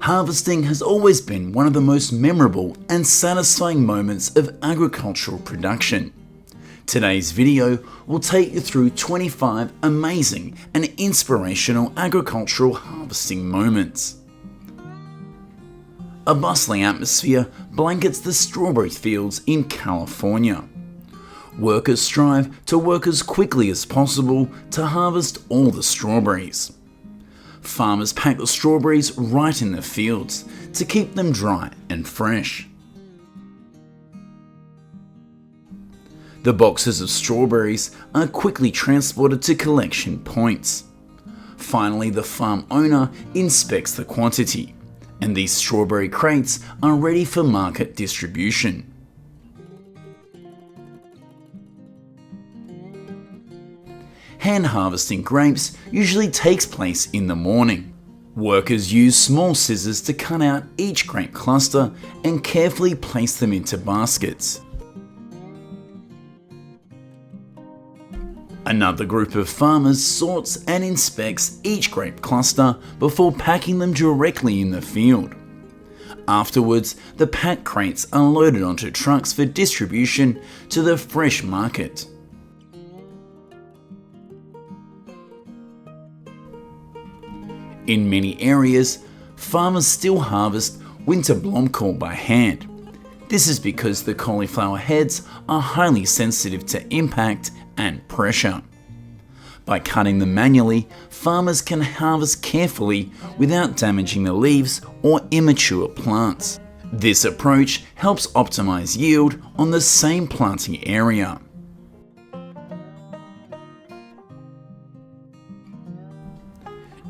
Harvesting has always been one of the most memorable and satisfying moments of agricultural production. Today's video will take you through 25 amazing and inspirational agricultural harvesting moments. A bustling atmosphere blankets the strawberry fields in California. Workers strive to work as quickly as possible to harvest all the strawberries. Farmers pack the strawberries right in the fields to keep them dry and fresh. The boxes of strawberries are quickly transported to collection points. Finally, the farm owner inspects the quantity, and these strawberry crates are ready for market distribution. Hand harvesting grapes usually takes place in the morning. Workers use small scissors to cut out each grape cluster and carefully place them into baskets. Another group of farmers sorts and inspects each grape cluster before packing them directly in the field. Afterwards, the packed crates are loaded onto trucks for distribution to the fresh market. In many areas, farmers still harvest winter blomkål by hand. This is because the cauliflower heads are highly sensitive to impact and pressure. By cutting them manually, farmers can harvest carefully without damaging the leaves or immature plants. This approach helps optimize yield on the same planting area.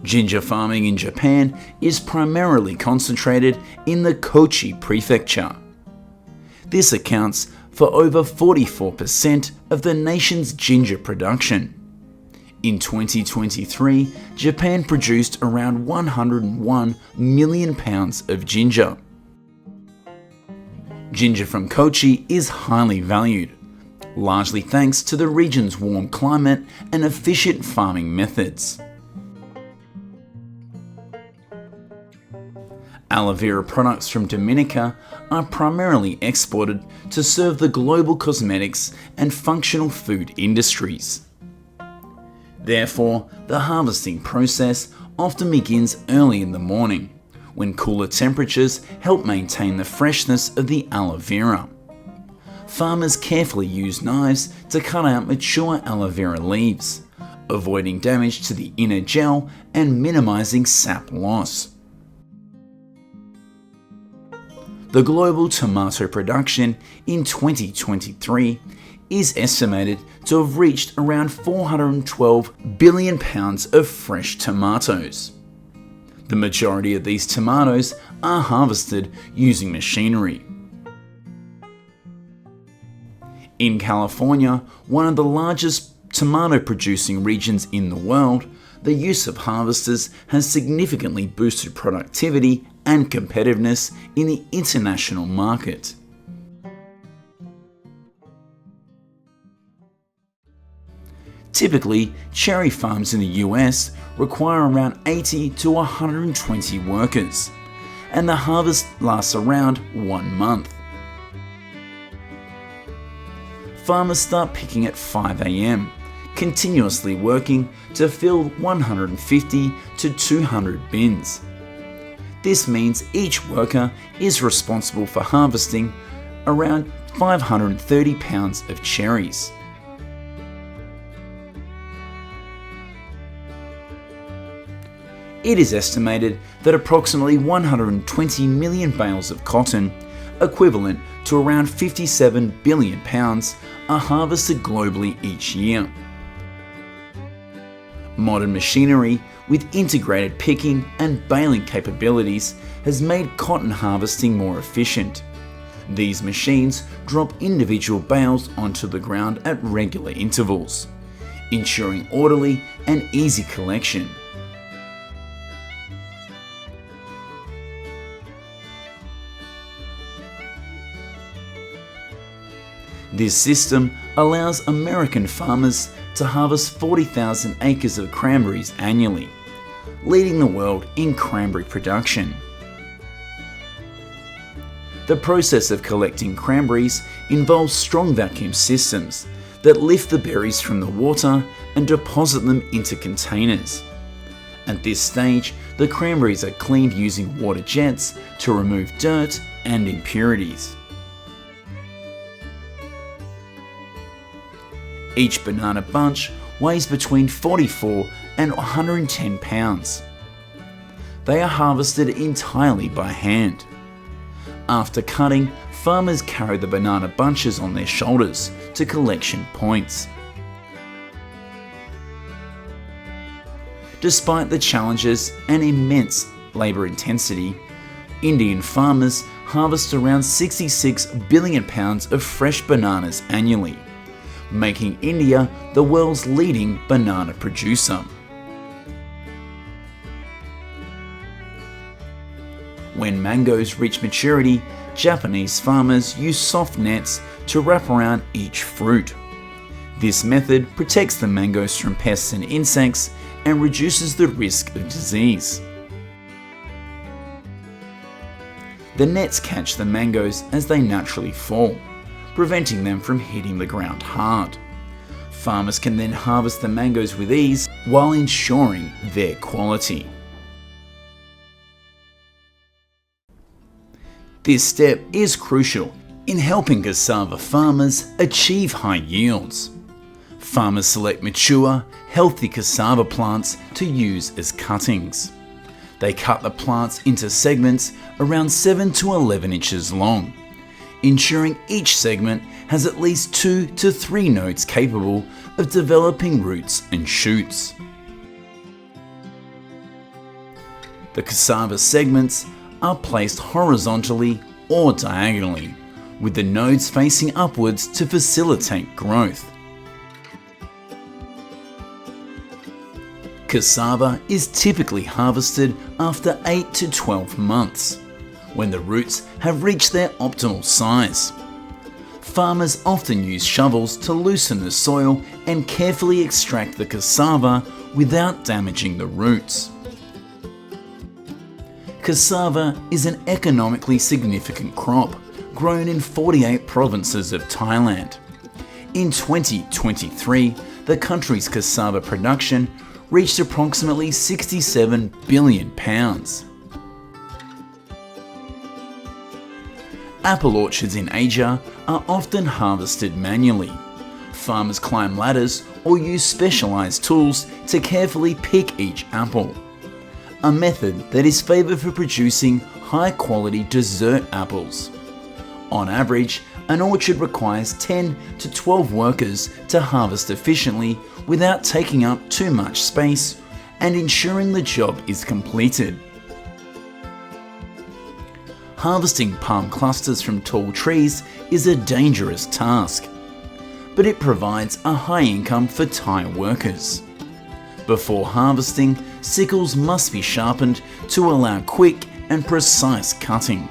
Ginger farming in Japan is primarily concentrated in the Kochi prefecture. This accounts for over 44% of the nation's ginger production. In 2023, Japan produced around 101 million pounds of ginger. Ginger from Kochi is highly valued, largely thanks to the region's warm climate and efficient farming methods. Aloe vera products from Dominica are primarily exported to serve the global cosmetics and functional food industries. Therefore, the harvesting process often begins early in the morning, when cooler temperatures help maintain the freshness of the aloe vera. Farmers carefully use knives to cut out mature aloe vera leaves, avoiding damage to the inner gel and minimizing sap loss. The global tomato production in 2023 is estimated to have reached around 412 billion pounds of fresh tomatoes. The majority of these tomatoes are harvested using machinery. In California, one of the largest tomato producing regions in the world, the use of harvesters has significantly boosted productivity and competitiveness in the international market. Typically, cherry farms in the US require around 80 to 120 workers, and the harvest lasts around 1 month. Farmers start picking at 5 a.m., continuously working to fill 150 to 200 bins. This means each worker is responsible for harvesting around 530 pounds of cherries. It is estimated that approximately 120 million bales of cotton, equivalent to around 57 billion pounds, are harvested globally each year. Modern machinery with integrated picking and baling capabilities has made cotton harvesting more efficient. These machines drop individual bales onto the ground at regular intervals, ensuring orderly and easy collection. This system allows American farmers to harvest 40,000 acres of cranberries annually, leading the world in cranberry production. The process of collecting cranberries involves strong vacuum systems that lift the berries from the water and deposit them into containers. At this stage, the cranberries are cleaned using water jets to remove dirt and impurities. Each banana bunch weighs between 44 and 110 pounds. They are harvested entirely by hand. After cutting, farmers carry the banana bunches on their shoulders to collection points. Despite the challenges and immense labour intensity, Indian farmers harvest around 66 billion pounds of fresh bananas annually, making India the world's leading banana producer. When mangoes reach maturity, Japanese farmers use soft nets to wrap around each fruit. This method protects the mangoes from pests and insects and reduces the risk of disease. The nets catch the mangoes as they naturally fall, preventing them from hitting the ground hard. Farmers can then harvest the mangoes with ease while ensuring their quality. This step is crucial in helping cassava farmers achieve high yields. Farmers select mature, healthy cassava plants to use as cuttings. They cut the plants into segments around 7 to 11 inches long, ensuring each segment has at least 2 to 3 nodes capable of developing roots and shoots. The cassava segments are placed horizontally or diagonally, with the nodes facing upwards to facilitate growth. Cassava is typically harvested after 8 to 12 months, when the roots have reached their optimal size. Farmers often use shovels to loosen the soil and carefully extract the cassava without damaging the roots. Cassava is an economically significant crop, grown in 48 provinces of Thailand. In 2023, the country's cassava production reached approximately 67 billion pounds. Apple orchards in Asia are often harvested manually. Farmers climb ladders or use specialised tools to carefully pick each apple, a method that is favoured for producing high-quality dessert apples. On average, an orchard requires 10 to 12 workers to harvest efficiently without taking up too much space and ensuring the job is completed. Harvesting palm clusters from tall trees is a dangerous task, but it provides a high income for Thai workers. Before harvesting, sickles must be sharpened to allow quick and precise cutting.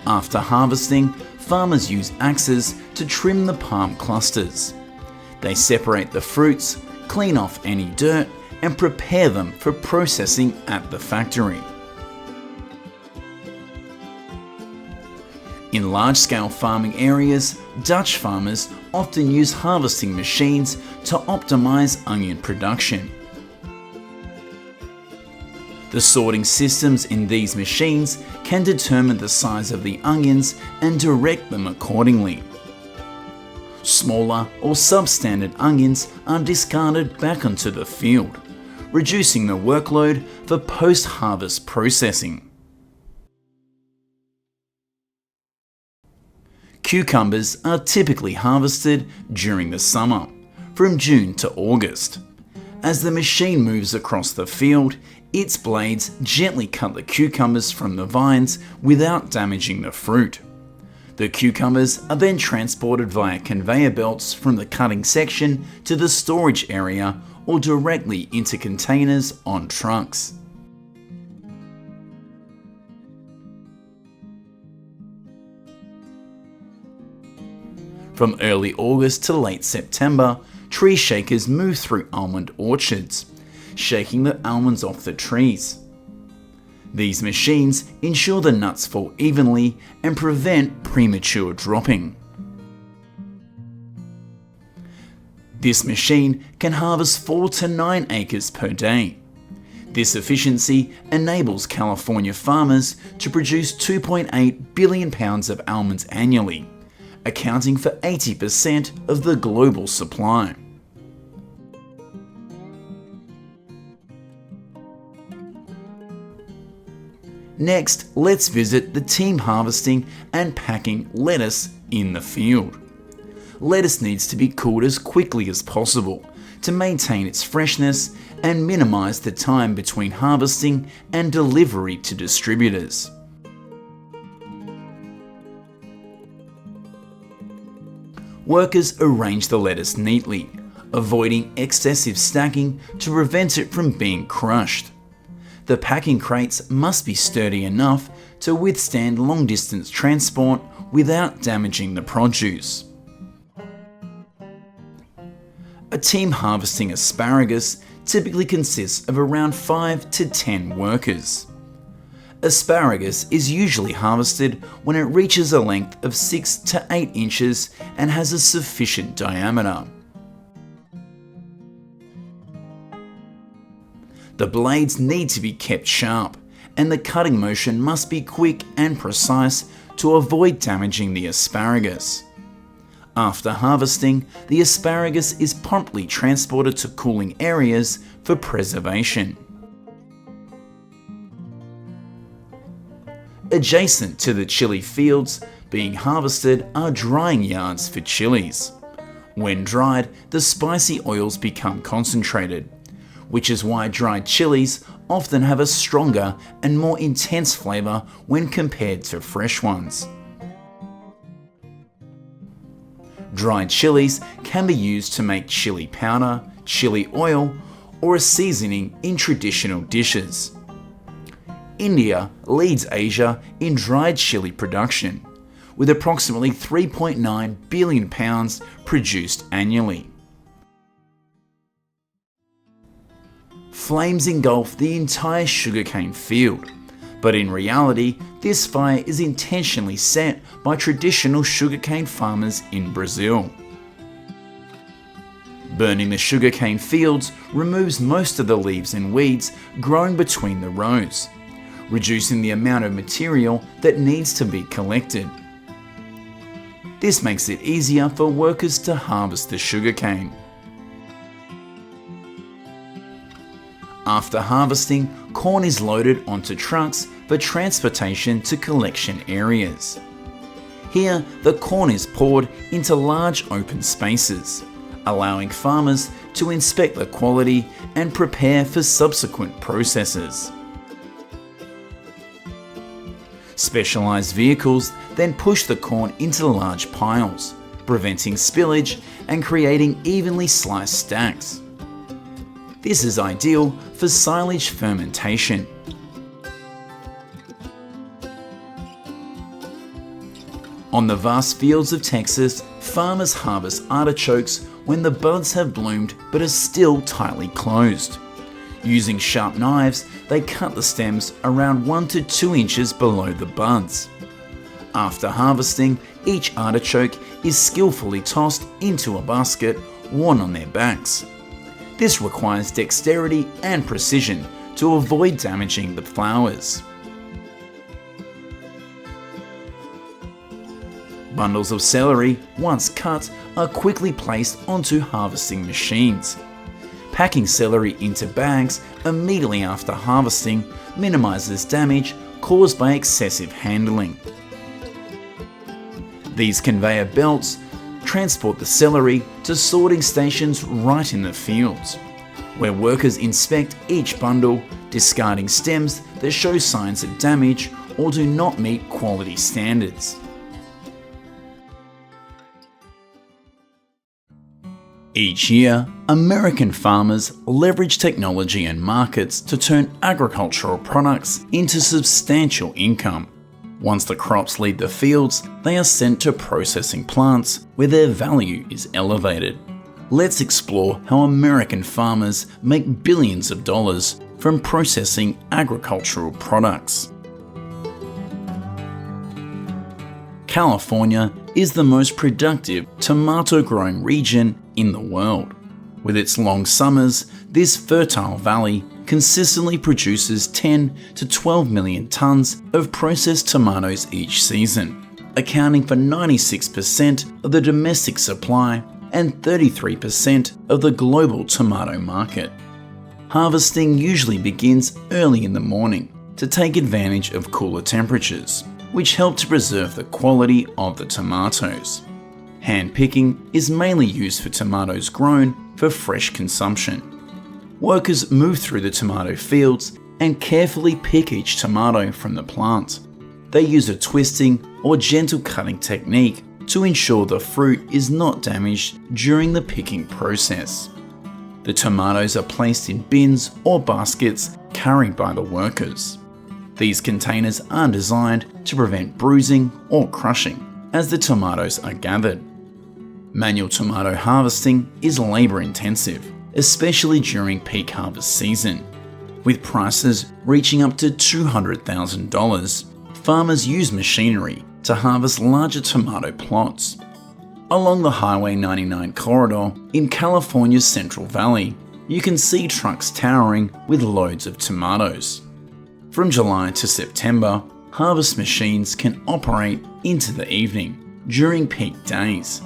After harvesting, farmers use axes to trim the palm clusters. They separate the fruits, clean off any dirt, and prepare them for processing at the factory. In large-scale farming areas, Dutch farmers often use harvesting machines to optimize onion production. The sorting systems in these machines can determine the size of the onions and direct them accordingly. Smaller or substandard onions are discarded back onto the field, reducing the workload for post-harvest processing. Cucumbers are typically harvested during the summer, from June to August. As the machine moves across the field, its blades gently cut the cucumbers from the vines without damaging the fruit. The cucumbers are then transported via conveyor belts from the cutting section to the storage area or directly into containers on trucks. From early August to late September, tree shakers move through almond orchards, shaking the almonds off the trees. These machines ensure the nuts fall evenly and prevent premature dropping. This machine can harvest 4 to 9 acres per day. This efficiency enables California farmers to produce 2.8 billion pounds of almonds annually, accounting for 80% of the global supply. Next, let's visit the team harvesting and packing lettuce in the field. Lettuce needs to be cooled as quickly as possible to maintain its freshness and minimize the time between harvesting and delivery to distributors. Workers arrange the lettuce neatly, avoiding excessive stacking to prevent it from being crushed. The packing crates must be sturdy enough to withstand long-distance transport without damaging the produce. A team harvesting asparagus typically consists of around 5 to 10 workers. Asparagus is usually harvested when it reaches a length of 6 to 8 inches and has a sufficient diameter. The blades need to be kept sharp, and the cutting motion must be quick and precise to avoid damaging the asparagus. After harvesting, the asparagus is promptly transported to cooling areas for preservation. Adjacent to the chili fields being harvested are drying yards for chilies. When dried, the spicy oils become concentrated, which is why dried chilies often have a stronger and more intense flavour when compared to fresh ones. Dried chilies can be used to make chili powder, chili oil, or a seasoning in traditional dishes. India leads Asia in dried chili production, with approximately 3.9 billion pounds produced annually. Flames engulf the entire sugarcane field, but in reality, this fire is intentionally set by traditional sugarcane farmers in Brazil. Burning the sugarcane fields removes most of the leaves and weeds growing between the rows, reducing the amount of material that needs to be collected. This makes it easier for workers to harvest the sugarcane. After harvesting, corn is loaded onto trucks for transportation to collection areas. Here, the corn is poured into large open spaces, allowing farmers to inspect the quality and prepare for subsequent processes. Specialized vehicles then push the corn into large piles, preventing spillage and creating evenly sliced stacks. This is ideal for silage fermentation. On the vast fields of Texas, farmers harvest artichokes when the buds have bloomed but are still tightly closed. Using sharp knives, they cut the stems around 1 to 2 inches below the buds. After harvesting, each artichoke is skillfully tossed into a basket worn on their backs. This requires dexterity and precision to avoid damaging the flowers. Bundles of celery, once cut, are quickly placed onto harvesting machines. Packing celery into bags immediately after harvesting minimizes damage caused by excessive handling. These conveyor belts transport the celery to sorting stations right in the fields, where workers inspect each bundle, discarding stems that show signs of damage or do not meet quality standards. Each year, American farmers leverage technology and markets to turn agricultural products into substantial income. Once the crops leave the fields, they are sent to processing plants where their value is elevated. Let's explore how American farmers make billions of dollars from processing agricultural products. California is the most productive tomato growing region in the world. With its long summers, this fertile valley consistently produces 10 to 12 million tons of processed tomatoes each season, accounting for 96% of the domestic supply and 33% of the global tomato market. Harvesting usually begins early in the morning to take advantage of cooler temperatures, which help to preserve the quality of the tomatoes. Hand picking is mainly used for tomatoes grown for fresh consumption. Workers move through the tomato fields and carefully pick each tomato from the plant. They use a twisting or gentle cutting technique to ensure the fruit is not damaged during the picking process. The tomatoes are placed in bins or baskets carried by the workers. These containers are designed to prevent bruising or crushing as the tomatoes are gathered. Manual tomato harvesting is labor intensive, especially during peak harvest season. With prices reaching up to $200,000, farmers use machinery to harvest larger tomato plots. Along the Highway 99 corridor in California's Central Valley, you can see trucks towering with loads of tomatoes. From July to September, harvest machines can operate into the evening during peak days.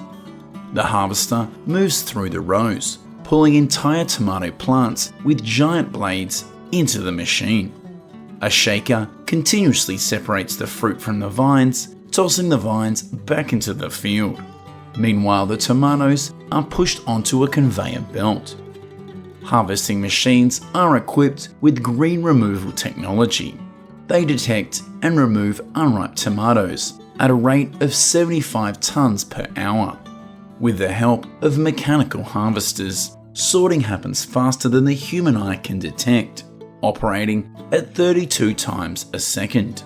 The harvester moves through the rows, pulling entire tomato plants with giant blades into the machine. A shaker continuously separates the fruit from the vines, tossing the vines back into the field. Meanwhile, the tomatoes are pushed onto a conveyor belt. Harvesting machines are equipped with green removal technology. They detect and remove unripe tomatoes at a rate of 75 tons per hour. With the help of mechanical harvesters, sorting happens faster than the human eye can detect, operating at 32 times a second.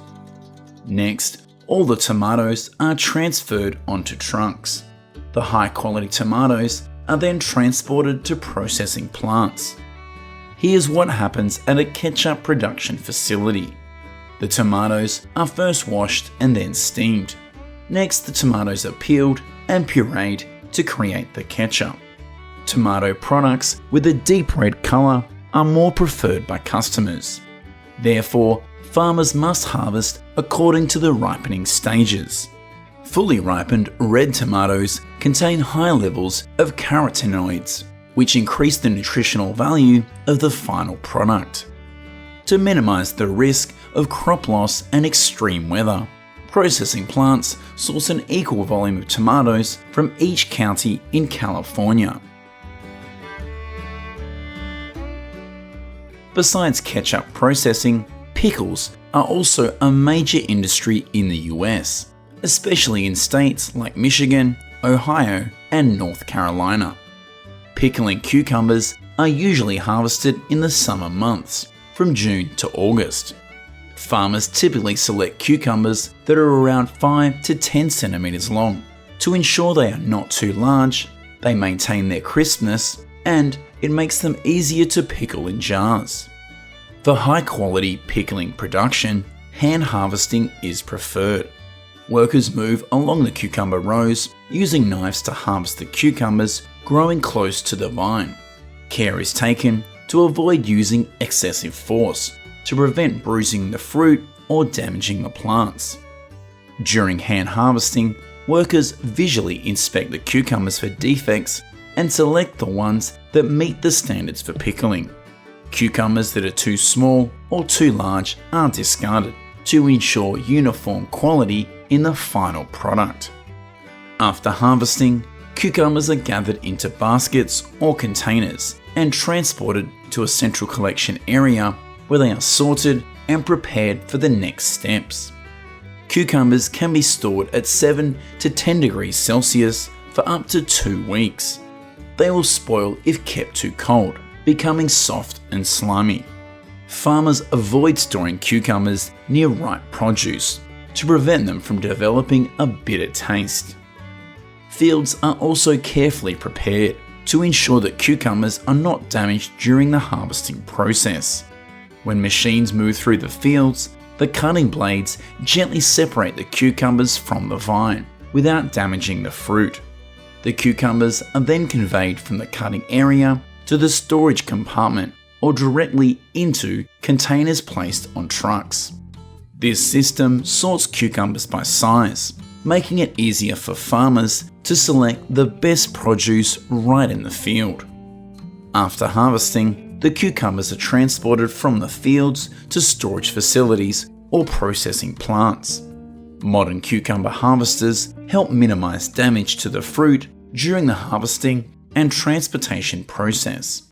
Next, all the tomatoes are transferred onto trucks. The high-quality tomatoes are then transported to processing plants. Here's what happens at a ketchup production facility. The tomatoes are first washed and then steamed. Next, the tomatoes are peeled and pureed to create the ketchup. Tomato products with a deep red colour are more preferred by customers. Therefore, farmers must harvest according to the ripening stages. Fully ripened red tomatoes contain high levels of carotenoids, which increase the nutritional value of the final product. To minimize the risk of crop loss and extreme weather, processing plants source an equal volume of tomatoes from each county in California. Besides ketchup processing, pickles are also a major industry in the US, especially in states like Michigan, Ohio, and North Carolina. Pickling cucumbers are usually harvested in the summer months, from June to August. Farmers typically select cucumbers that are around 5 to 10 centimeters long. To ensure they are not too large, they maintain their crispness, and it makes them easier to pickle in jars. For high-quality pickling production, hand harvesting is preferred. Workers move along the cucumber rows using knives to harvest the cucumbers growing close to the vine. Care is taken to avoid using excessive force to prevent bruising the fruit or damaging the plants. During hand harvesting, workers visually inspect the cucumbers for defects and select the ones that meet the standards for pickling. Cucumbers that are too small or too large are discarded to ensure uniform quality in the final product. After harvesting, cucumbers are gathered into baskets or containers and transported to a central collection area where they are sorted and prepared for the next steps. Cucumbers can be stored at 7 to 10 degrees Celsius for up to 2 weeks. They will spoil if kept too cold, becoming soft and slimy. Farmers avoid storing cucumbers near ripe produce to prevent them from developing a bitter taste. Fields are also carefully prepared to ensure that cucumbers are not damaged during the harvesting process. When machines move through the fields, the cutting blades gently separate the cucumbers from the vine without damaging the fruit. The cucumbers are then conveyed from the cutting area to the storage compartment or directly into containers placed on trucks. This system sorts cucumbers by size, making it easier for farmers to select the best produce right in the field. After harvesting, the cucumbers are transported from the fields to storage facilities or processing plants. Modern cucumber harvesters help minimize damage to the fruit during the harvesting and transportation process.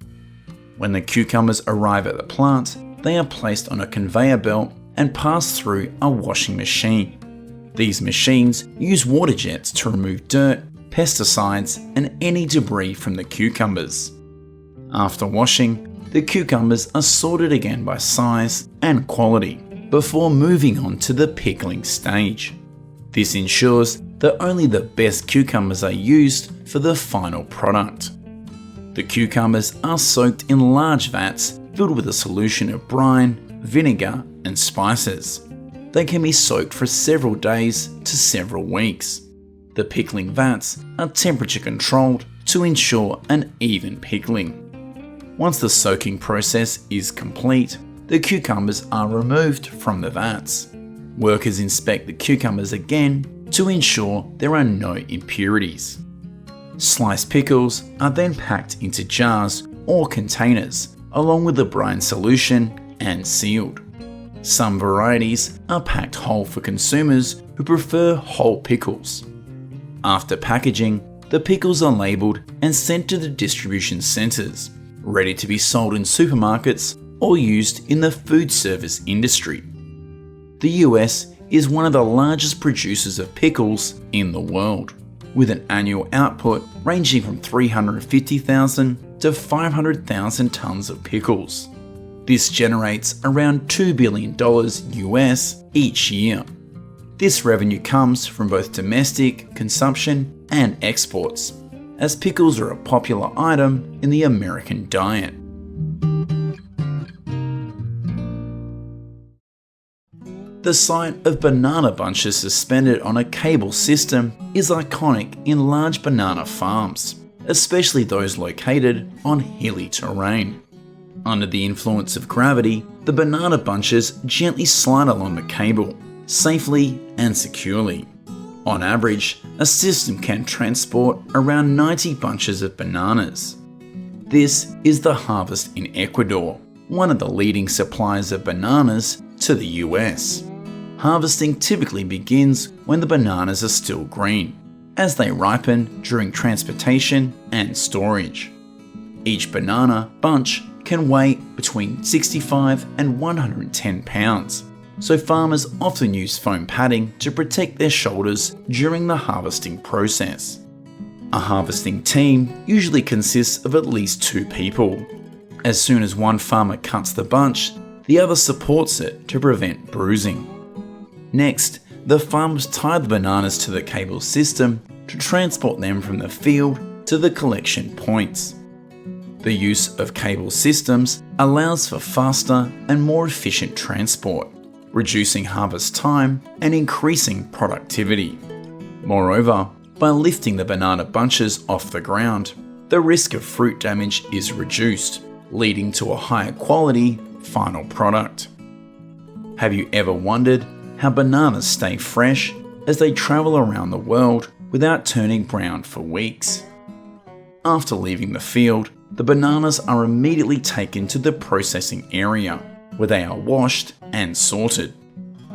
When the cucumbers arrive at the plant, they are placed on a conveyor belt and pass through a washing machine. These machines use water jets to remove dirt, pesticides, and any debris from the cucumbers. After washing, the cucumbers are sorted again by size and quality before moving on to the pickling stage. This ensures that only the best cucumbers are used for the final product. The cucumbers are soaked in large vats filled with a solution of brine, vinegar, and spices. They can be soaked for several days to several weeks. The pickling vats are temperature controlled to ensure an even pickling. Once the soaking process is complete, the cucumbers are removed from the vats. Workers inspect the cucumbers again to ensure there are no impurities. Sliced pickles are then packed into jars or containers along with the brine solution and sealed. Some varieties are packed whole for consumers who prefer whole pickles. After packaging, the pickles are labelled and sent to the distribution centres, ready to be sold in supermarkets or used in the food service industry. The US is one of the largest producers of pickles in the world, with an annual output ranging from 350,000 to 500,000 tonnes of pickles. This generates around $2 billion US each year. This revenue comes from both domestic consumption and exports, as pickles are a popular item in the American diet. The sight of banana bunches suspended on a cable system is iconic in large banana farms, especially those located on hilly terrain. Under the influence of gravity, the banana bunches gently slide along the cable, safely and securely. On average, a system can transport around 90 bunches of bananas. This is the harvest in Ecuador, one of the leading suppliers of bananas to the US. Harvesting typically begins when the bananas are still green, as they ripen during transportation and storage. Each banana bunch can weigh between 65 and 110 pounds, so farmers often use foam padding to protect their shoulders during the harvesting process. A harvesting team usually consists of at least 2 people. As soon as one farmer cuts the bunch, the other supports it to prevent bruising. Next, the farmers tie the bananas to the cable system to transport them from the field to the collection points. The use of cable systems allows for faster and more efficient transport, reducing harvest time and increasing productivity. Moreover, by lifting the banana bunches off the ground, the risk of fruit damage is reduced, leading to a higher quality final product. Have you ever wondered how bananas stay fresh as they travel around the world without turning brown for weeks? After leaving the field, the bananas are immediately taken to the processing area, where they are washed and sorted.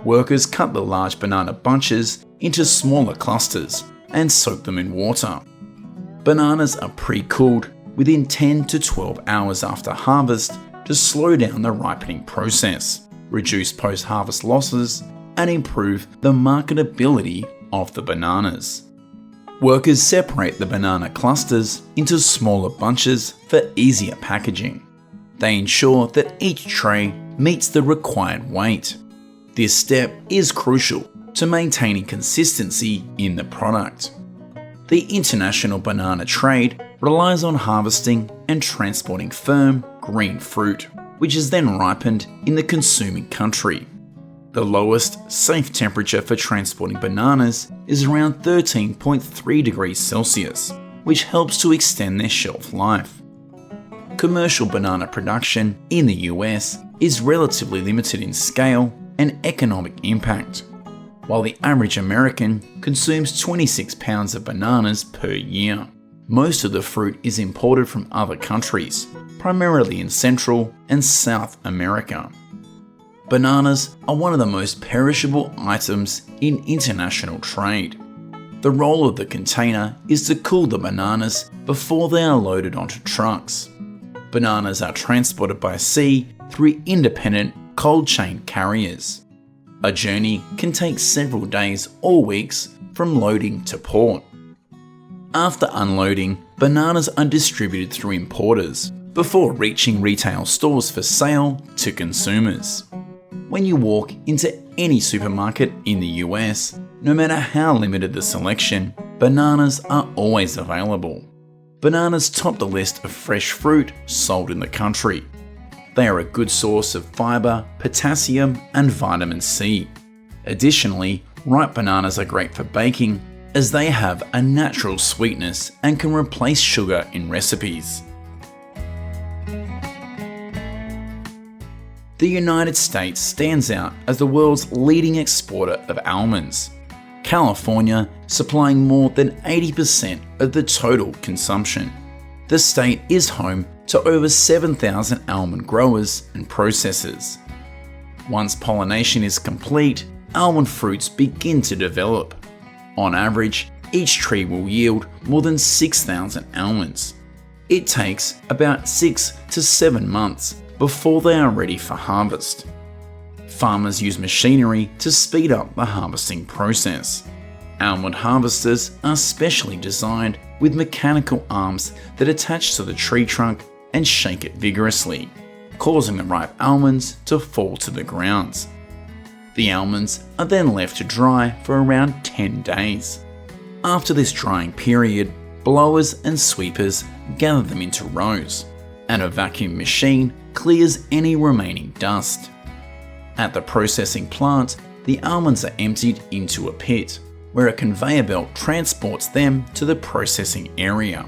Workers cut the large banana bunches into smaller clusters and soak them in water. Bananas are pre-cooled within 10 to 12 hours after harvest to slow down the ripening process, reduce post-harvest losses, and improve the marketability of the bananas. Workers separate the banana clusters into smaller bunches for easier packaging. They ensure that each tray meets the required weight. This step is crucial to maintaining consistency in the product. The international banana trade relies on harvesting and transporting firm, green fruit, which is then ripened in the consuming country. The lowest safe temperature for transporting bananas is around 13.3 degrees Celsius, which helps to extend their shelf life. Commercial banana production in the US is relatively limited in scale and economic impact, while the average American consumes 26 pounds of bananas per year. Most of the fruit is imported from other countries, primarily in Central and South America. Bananas are one of the most perishable items in international trade. The role of the container is to cool the bananas before they are loaded onto trucks. Bananas are transported by sea through independent cold chain carriers. A journey can take several days or weeks from loading to port. After unloading, bananas are distributed through importers before reaching retail stores for sale to consumers. When you walk into any supermarket in the US, no matter how limited the selection, bananas are always available. Bananas top the list of fresh fruit sold in the country. They are a good source of fibre, potassium, and vitamin C. Additionally, ripe bananas are great for baking as they have a natural sweetness and can replace sugar in recipes. The United States stands out as the world's leading exporter of almonds, California supplying more than 80% of the total consumption. The state is home to over 7,000 almond growers and processors. Once pollination is complete, almond fruits begin to develop. On average, each tree will yield more than 6,000 almonds. It takes about 6 to 7 months before they are ready for harvest. Farmers use machinery to speed up the harvesting process. Almond harvesters are specially designed with mechanical arms that attach to the tree trunk and shake it vigorously, causing the ripe almonds to fall to the ground. The almonds are then left to dry for around 10 days. After this drying period, blowers and sweepers gather them into rows, and a vacuum machine clears any remaining dust. At the processing plant, the almonds are emptied into a pit, where a conveyor belt transports them to the processing area.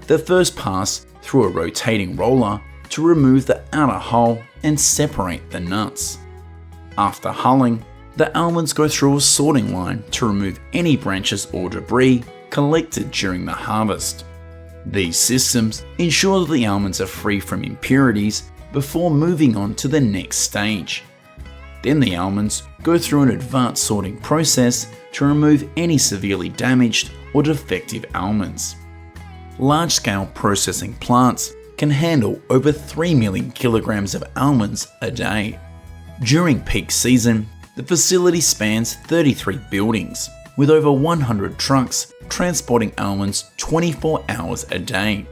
They first pass through a rotating roller to remove the outer hull and separate the nuts. After hulling, the almonds go through a sorting line to remove any branches or debris collected during the harvest. These systems ensure that the almonds are free from impurities before moving on to the next stage. Then the almonds go through an advanced sorting process to remove any severely damaged or defective almonds. Large-scale processing plants can handle over 3 million kilograms of almonds a day. During peak season, the facility spans 33 buildings, with over 100 trucks transporting almonds 24 hours a day.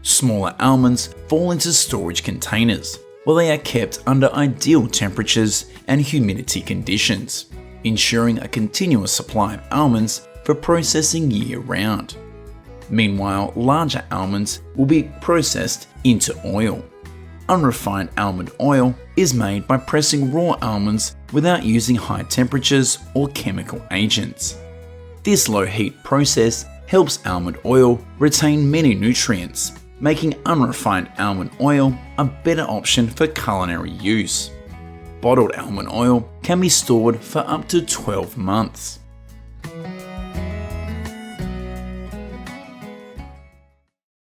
Smaller almonds fall into storage containers, where they are kept under ideal temperatures and humidity conditions, ensuring a continuous supply of almonds for processing year-round. Meanwhile, larger almonds will be processed into oil. Unrefined almond oil is made by pressing raw almonds without using high temperatures or chemical agents. This low-heat process helps almond oil retain many nutrients, making unrefined almond oil a better option for culinary use. Bottled almond oil can be stored for up to 12 months.